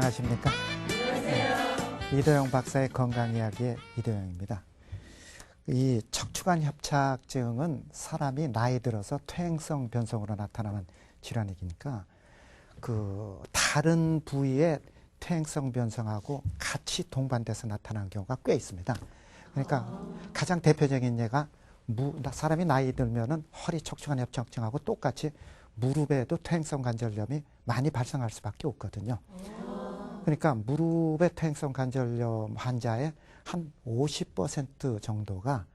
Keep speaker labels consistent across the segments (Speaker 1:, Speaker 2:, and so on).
Speaker 1: 안녕하십니까? 이도영 박사의 건강이야기의 이도영입니다. 이 척추관 협착증은 사람이 나이 들어서 퇴행성 변성으로 나타나는 질환이니까 그 다른 부위의 퇴행성 변성하고 같이 동반돼서 나타나는 경우가 꽤 있습니다. 그러니까 가장 대표적인 예가 사람이 나이 들면은 허리 척추관 협착증하고 똑같이 무릎에도 퇴행성 관절염이 많이 발생할 수밖에 없거든요. 그러니까 무릎의 퇴행성 관절염 환자의 한 50% 정도가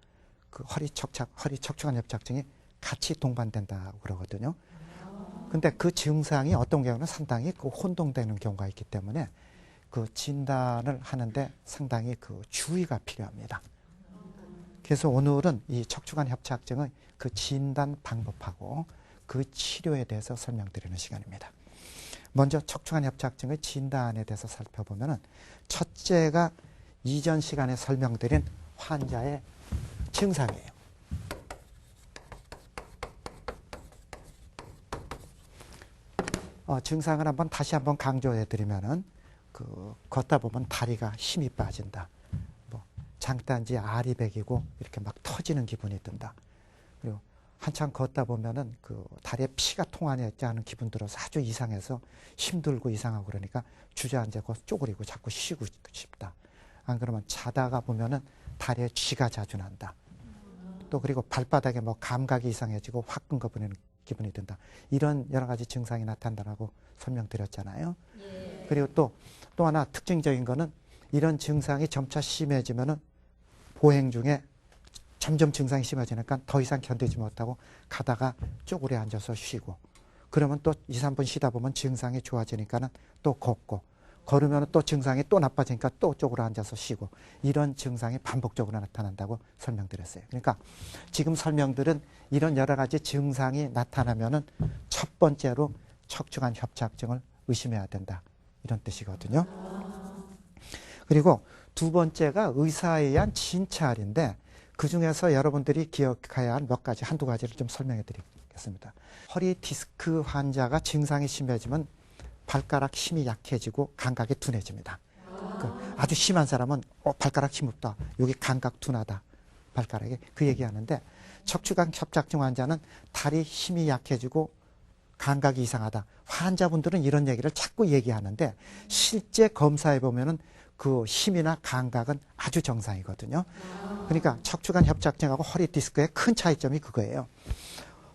Speaker 1: 그 허리 척추관 협착증이 같이 동반된다고 그러거든요. 근데 그 증상이 어떤 경우는 상당히 그 혼동되는 경우가 있기 때문에 그 진단을 하는데 상당히 그 주의가 필요합니다. 그래서 오늘은 이 척추관 협착증의 그 진단 방법하고 그 치료에 대해서 설명드리는 시간입니다. 먼저 척추관 협착증의 진단에 대해서 살펴보면은 첫째가 이전 시간에 설명드린 환자의 증상이에요. 증상을 다시 한번 강조해 드리면은 그 걷다 보면 다리가 힘이 빠진다. 뭐 장단지 알이 배기고 이렇게 막 터지는 기분이 든다. 그리고 한참 걷다 보면은 그 다리에 피가 통하지 않은 기분 들어서 아주 이상해서 힘들고 이상하고 그러니까 주저앉고 쪼그리고 자꾸 쉬고 싶다. 안 그러면 자다가 보면은 다리에 쥐가 자주 난다. 또 그리고 발바닥에 뭐 감각이 이상해지고 화끈 거부리는 기분이 든다. 이런 여러 가지 증상이 나타난다고 설명드렸잖아요. 예. 그리고 또 하나 특징적인 거는 이런 증상이 점차 심해지면은 보행 중에 점점 증상이 심해지니까 더 이상 견디지 못하고 가다가 쪼그려 앉아서 쉬고 그러면 또 2, 3분 쉬다 보면 증상이 좋아지니까는 또 걷고 걸으면 또 증상이 또 나빠지니까 또 쪼그려 앉아서 쉬고 이런 증상이 반복적으로 나타난다고 설명드렸어요. 그러니까 지금 설명들은 이런 여러 가지 증상이 나타나면은 첫 번째로 척추관 협착증을 의심해야 된다. 이런 뜻이거든요. 그리고 두 번째가 의사에 의한 진찰인데 그 중에서 여러분들이 기억해야 할 몇 가지, 한두 가지를 좀 설명해 드리겠습니다. 허리 디스크 환자가 증상이 심해지면 발가락 힘이 약해지고 감각이 둔해집니다. 아주 심한 사람은 발가락 힘 없다. 여기 감각 둔하다. 발가락에 그 얘기하는데 척추관 협착증 환자는 다리 힘이 약해지고 감각이 이상하다. 환자분들은 이런 얘기를 자꾸 얘기하는데 실제 검사해 보면은 그 힘이나 감각은 아주 정상이거든요. 그러니까 척추관 협착증하고 허리 디스크의 큰 차이점이 그거예요.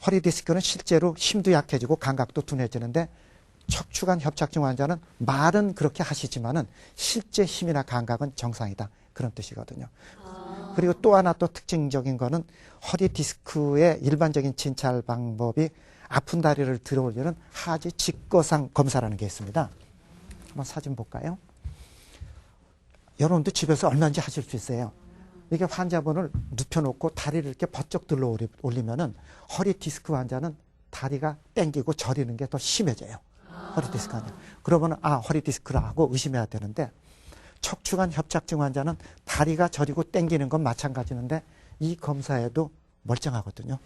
Speaker 1: 허리 디스크는 실제로 힘도 약해지고 감각도 둔해지는데 척추관 협착증 환자는 말은 그렇게 하시지만은 실제 힘이나 감각은 정상이다. 그런 뜻이거든요. 그리고 또 하나 또 특징적인 거는 허리 디스크의 일반적인 진찰 방법이 아픈 다리를 들어 올리는 하지 직거상 검사라는 게 있습니다. 한번 사진 볼까요? 여러분도 집에서 얼마든지 하실 수 있어요. 이게 환자분을 눕혀놓고 다리를 이렇게 번쩍 들어 올리면은 허리 디스크 환자는 다리가 땡기고 저리는 게 더 심해져요. 허리 디스크 환자. 그러면 허리 디스크라고 의심해야 되는데 척추관 협착증 환자는 다리가 저리고 땡기는 건 마찬가지인데 이 검사에도 멀쩡하거든요.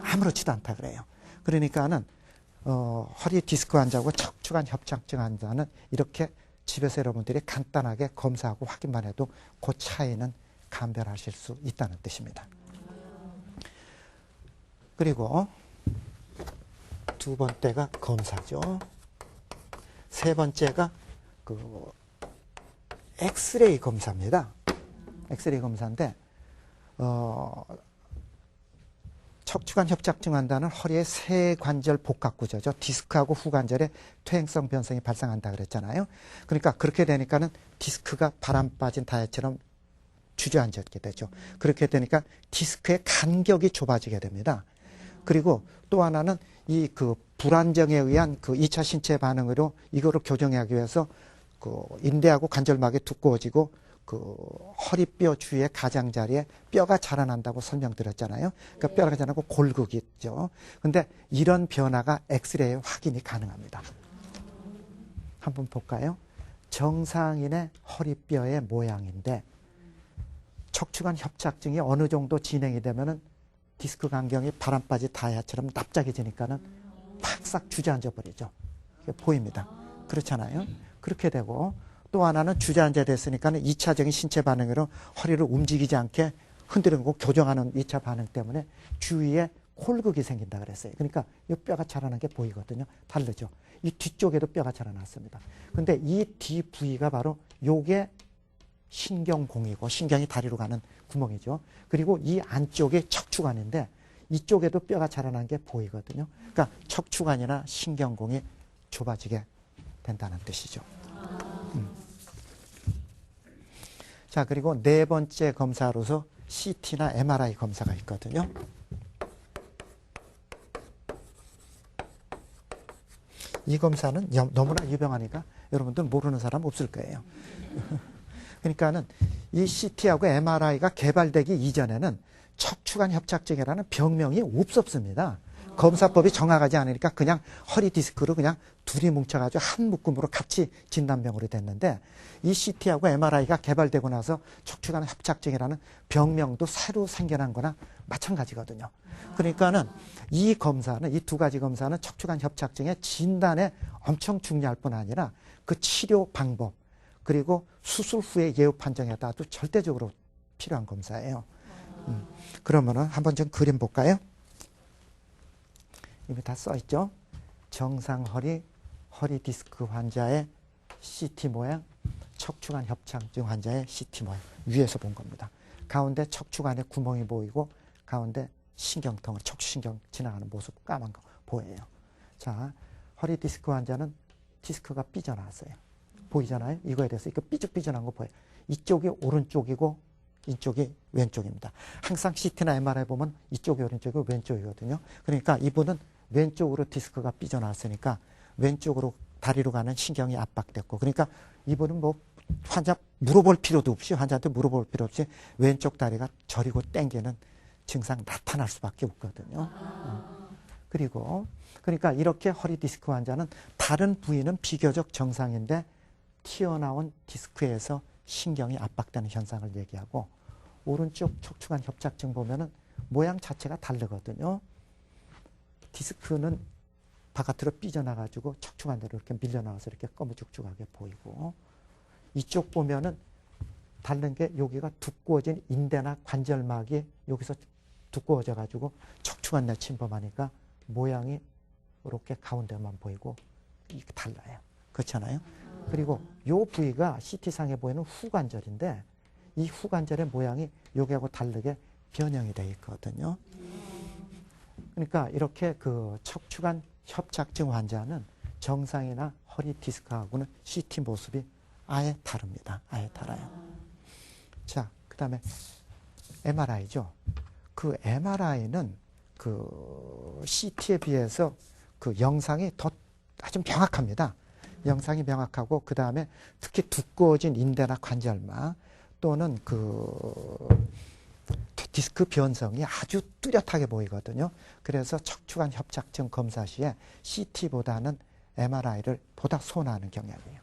Speaker 1: 아무렇지도 않다 그래요. 그러니까는 허리 디스크 환자하고 척추관 협착증 환자는 이렇게 집에서 여러분들이 간단하게 검사하고 확인만 해도 그 차이는 감별하실 수 있다는 뜻입니다. 그리고 두 번째가 검사죠. 세 번째가 그 엑스레이 검사입니다. 엑스레이 검사인데 척추관 협착증 환자는 허리의 세 관절 복합 구조죠. 디스크하고 후관절에 퇴행성 변성이 발생한다 그랬잖아요. 그러니까 그렇게 되니까는 디스크가 바람 빠진 타이어처럼 주저앉게 되죠. 그렇게 되니까 디스크의 간격이 좁아지게 됩니다. 그리고 또 하나는 이 그 불안정에 의한 그 2차 신체 반응으로 이거를 교정하기 위해서 그 인대하고 관절막이 두꺼워지고 그 허리뼈 주위의 가장자리에 뼈가 자라난다고 설명드렸잖아요. 그러니까 뼈가 자라고 골극이 있죠. 근데 이런 변화가 엑스레이에 확인이 가능합니다. 한번 볼까요? 정상인의 허리뼈의 모양인데 척추관 협착증이 어느 정도 진행이 되면은 디스크 간격이 바람 빠진 타이어처럼 납작해지니까는 팍싹 주저앉아 버리죠. 보입니다. 그렇잖아요. 그렇게 되고 또 하나는 주저앉아 됐으니까는 2차적인 신체 반응으로 허리를 움직이지 않게 흔드는 거 교정하는 2차 반응 때문에 주위에 콜극이 생긴다 그랬어요. 그러니까 이 뼈가 자라는 게 보이거든요. 다르죠. 이 뒤쪽에도 뼈가 자라났습니다. 근데 이 뒤 부위가 바로 요게 신경공이고 신경이 다리로 가는 구멍이죠. 그리고 이 안쪽에 척추관인데 이쪽에도 뼈가 자라난 게 보이거든요. 그러니까 척추관이나 신경공이 좁아지게 된다는 뜻이죠. 자, 그리고 네 번째 검사로서 CT나 MRI 검사가 있거든요. 이 검사는 너무나 유명하니까 여러분들 모르는 사람 없을 거예요. 그러니까는 이 CT하고 MRI가 개발되기 이전에는 척추관 협착증이라는 병명이 없었습니다. 검사법이 정확하지 않으니까 그냥 허리 디스크로 그냥 둘이 뭉쳐가지고 한 묶음으로 같이 진단병으로 됐는데 이 CT하고 MRI가 개발되고 나서 척추관 협착증이라는 병명도 새로 생겨난 거나 마찬가지거든요. 그러니까는 이 검사는, 이 두 가지 검사는 척추관 협착증의 진단에 엄청 중요할 뿐 아니라 그 치료 방법 그리고 수술 후의 예후 판정에다도 절대적으로 필요한 검사예요. 그러면은 한번 좀 그림 볼까요? 이미 다 써 있죠. 정상 허리 디스크 환자의 CT 모양, 척추관 협착증 환자의 CT 모양 위에서 본 겁니다. 가운데 척추관에 구멍이 보이고 가운데 신경통을 척추신경 지나가는 모습 까만 거 보여요. 자, 허리 디스크 환자는 디스크가 삐져나왔어요. 보이잖아요. 이거에 대해서 이거 삐죽삐죽한 거 보여요. 이쪽이 오른쪽이고 이쪽이 왼쪽입니다. 항상 CT나 MRI 보면 이쪽이 오른쪽이고 왼쪽이거든요. 그러니까 이분은 왼쪽으로 디스크가 삐져나왔으니까 왼쪽으로 다리로 가는 신경이 압박됐고 그러니까 이분은 뭐 환자 물어볼 필요도 없이 환자한테 물어볼 필요 없이 왼쪽 다리가 저리고 땡기는 증상 나타날 수밖에 없거든요. 그리고 그러니까 이렇게 허리 디스크 환자는 다른 부위는 비교적 정상인데 튀어나온 디스크에서 신경이 압박되는 현상을 얘기하고 오른쪽 척추관 협착증 보면은 모양 자체가 다르거든요. 디스크는 바깥으로 삐져나가지고 척추관대로 이렇게 밀려나와서 이렇게 꺼무죽죽하게 보이고 이쪽 보면은 다른 게 여기가 두꺼워진 인대나 관절막이 여기서 두꺼워져 가지고 척추관 내 침범하니까 모양이 이렇게 가운데만 보이고 이게 달라요. 그렇잖아요. 그리고 이 부위가 CT상에 보이는 후관절인데 이 후관절의 모양이 여기하고 다르게 변형이 되어 있거든요. 그러니까 이렇게 그 척추관 협착증 환자는 정상이나 허리 디스크하고는 CT 모습이 아예 다릅니다. 아예 달라요. 자, 그 다음에 MRI죠. 그 MRI는 그 CT에 비해서 그 영상이 더 아주 명확합니다. 영상이 명확하고 그 다음에 특히 두꺼워진 인대나 관절막 또는 그 디스크 변성이 아주 뚜렷하게 보이거든요. 그래서 척추관 협착증 검사 시에 CT보다는 MRI를 보다 선호하는 경향이에요.